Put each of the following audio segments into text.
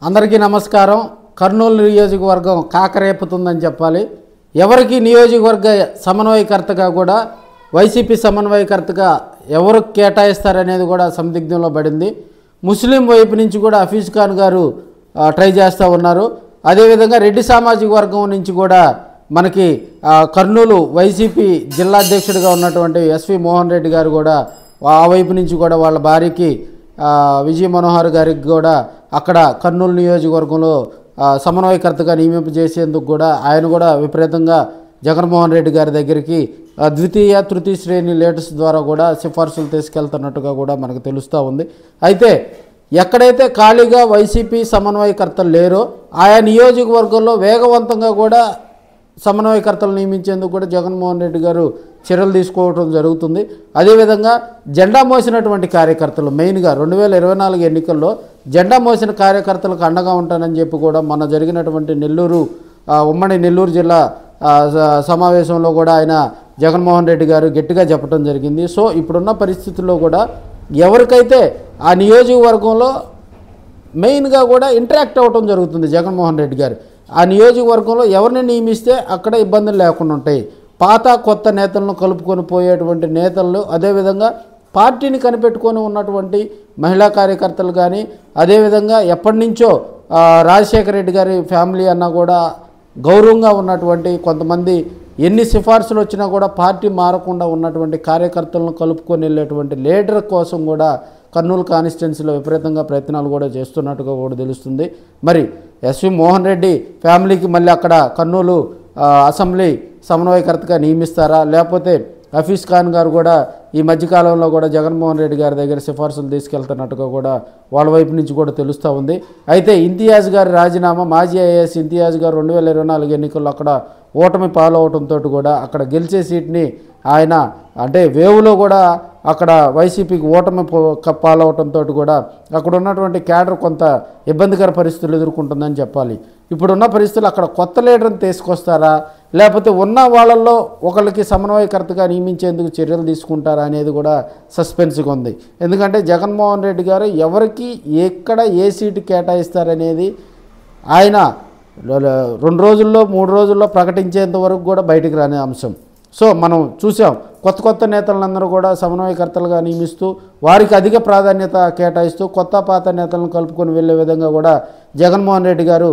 అందరికీ నమస్కారం. కర్నూలు నియోజకవర్గం కాకరేపుతుందని చెప్పాలి. ఎవరికి నియోజకవర్గ సమన్వయకర్తగా కూడా వైసీపీ సమన్వయకర్తగా ఎవరు కేటాయిస్తారనేది కూడా సందిగ్ధంలో పడింది. ముస్లిం వైపు నుంచి కూడా హఫీజ్ ఖాన్ గారు ట్రై చేస్తూ ఉన్నారు. అదేవిధంగా రెడ్డి సామాజిక వర్గం నుంచి కూడా మనకి కర్నూలు వైసీపీ జిల్లా అధ్యక్షుడిగా ఉన్నటువంటి ఎస్వి మోహన్ రెడ్డి గారు కూడా ఆ వైపు నుంచి కూడా వాళ్ళ భార్యకి విజయ మనోహర్ గారికి కూడా అక్కడ కర్నూలు నియోజకవర్గంలో సమన్వయకర్తగా నియమింపు చేసేందుకు కూడా ఆయన కూడా విపరీతంగా జగన్మోహన్ రెడ్డి గారి దగ్గరికి ద్వితీయ తృతీయ శ్రేణి లేటెస్ట్ ద్వారా కూడా సిఫార్సులు తీసుకెళ్తున్నట్టుగా కూడా మనకు తెలుస్తూ ఉంది. అయితే ఎక్కడైతే ఖాళీగా వైసీపీ సమన్వయకర్తలు లేరో ఆయా నియోజకవర్గంలో వేగవంతంగా కూడా సమన్వయకర్తలు నియమించేందుకు కూడా జగన్మోహన్ రెడ్డి గారు చర్యలు తీసుకోవడం జరుగుతుంది. అదేవిధంగా జెండా మోసినటువంటి కార్యకర్తలు మెయిన్గా 2024 ఎన్నికల్లో జెండా మోసిన కార్యకర్తలకు అండగా ఉంటానని చెప్పి కూడా మొన్న జరిగినటువంటి ఉమ్మడి నెల్లూరు జిల్లా సమావేశంలో కూడా ఆయన జగన్మోహన్ రెడ్డి గారు గట్టిగా చెప్పడం జరిగింది. సో ఇప్పుడున్న పరిస్థితుల్లో కూడా ఎవరికైతే ఆ నియోజకవర్గంలో మెయిన్గా కూడా ఇంటరాక్ట్ అవ్వటం జరుగుతుంది జగన్మోహన్ రెడ్డి గారు. ఆ నియోజకవర్గంలో ఎవరిని నియమిస్తే అక్కడ ఇబ్బందులు లేకుండా ఉంటాయి. పాత కొత్త నేతలను కలుపుకొని పోయేటువంటి నేతలు, అదేవిధంగా పార్టీని కనిపెట్టుకొని ఉన్నటువంటి మహిళా కార్యకర్తలు కానీ, అదేవిధంగా ఎప్పటి నుంచో రాజశేఖర రెడ్డి గారి ఫ్యామిలీ అన్నా కూడా గౌరవంగా ఉన్నటువంటి కొంతమంది ఎన్ని సిఫార్సులు వచ్చినా కూడా పార్టీ మారకుండా ఉన్నటువంటి కార్యకర్తలను కలుపుకొని వెళ్ళేటువంటి లీడర్ కోసం కూడా కర్నూలు కాన్స్టిట్యున్సీలో విపరీతంగా ప్రయత్నాలు కూడా చేస్తున్నట్టుగా కూడా తెలుస్తుంది. మరి ఎస్వి మోహన్ రెడ్డి ఫ్యామిలీకి మళ్ళీ అక్కడ కర్నూలు అసెంబ్లీ సమన్వయకర్తగా నియమిస్తారా, లేకపోతే హఫీజ్ ఖాన్ గారు కూడా ఈ మధ్యకాలంలో కూడా జగన్మోహన్ రెడ్డి గారి దగ్గర సిఫార్సులు తీసుకెళ్తున్నట్టుగా కూడా వాళ్ళ వైపు నుంచి కూడా తెలుస్తూ ఉంది. అయితే ఇంతియాజ్ గారి రాజీనామా, మాజీ ఐఏఎస్ ఇంతియాజ్ గారు 2024 ఎన్నికల్లో అక్కడ ఓటమి పాలవటంతో కూడా అక్కడ గెలిచే సీట్ని ఆయన అంటే వేవులో కూడా అక్కడ వైసీపీకి ఓటమి పాలవటంతో కూడా అక్కడ ఉన్నటువంటి క్యాడర్ కొంత ఇబ్బందికర పరిస్థితులు ఎదుర్కొంటుందని చెప్పాలి. ఇప్పుడున్న పరిస్థితులు అక్కడ కొత్త లీడర్ని తీసుకొస్తారా, లేకపోతే ఉన్న వాళ్ళల్లో ఒకరికి సమన్వయకర్తగా నియమించేందుకు చర్యలు తీసుకుంటారా అనేది కూడా సస్పెన్స్గా ఉంది. ఎందుకంటే జగన్మోహన్ రెడ్డి గారు ఎవరికి ఎక్కడ ఏ సీటు కేటాయిస్తారనేది ఆయన 2 రోజుల్లో 3 రోజుల్లో ప్రకటించేంత వరకు కూడా బయటికి రాని అంశం. సో మనం చూసాం కొత్త నేతలందరూ కూడా సమన్వయకర్తలుగా నియమిస్తూ వారికి అధిక ప్రాధాన్యత కేటాయిస్తూ కొత్త పాత నేతలను కలుపుకొని వెళ్ళే విధంగా కూడా జగన్మోహన్ రెడ్డి గారు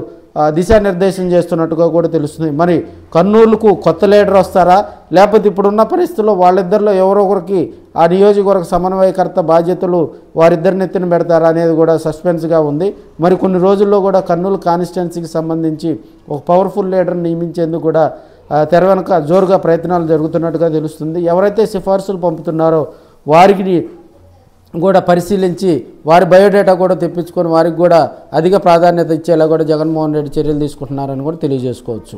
దిశానిర్దేశం చేస్తున్నట్టుగా కూడా తెలుస్తుంది. మరి కర్నూలుకు కొత్త లీడర్ వస్తారా, లేకపోతే ఇప్పుడున్న పరిస్థితుల్లో వాళ్ళిద్దరిలో ఎవరో ఒకరికి ఆ నియోజకవర్గ సమన్వయకర్త బాధ్యతలు వారిద్దరిని ఎత్తున పెడతారా అనేది కూడా సస్పెన్స్గా ఉంది. మరి కొన్ని రోజుల్లో కూడా కర్నూలు కాన్స్టిట్యున్సీకి సంబంధించి ఒక పవర్ఫుల్ లీడర్ని నియమించేందుకు కూడా తెర వెనుక జోరుగా ప్రయత్నాలు జరుగుతున్నట్టుగా తెలుస్తుంది. ఎవరైతే సిఫార్సులు పంపుతున్నారో వారికి కూడా పరిశీలించి వారి బయోడేటా కూడా తెప్పించుకొని వారికి కూడా అధిక ప్రాధాన్యత ఇచ్చేలా కూడా జగన్మోహన్ రెడ్డి చర్యలు తీసుకుంటున్నారని కూడా తెలియజేసుకోవచ్చు.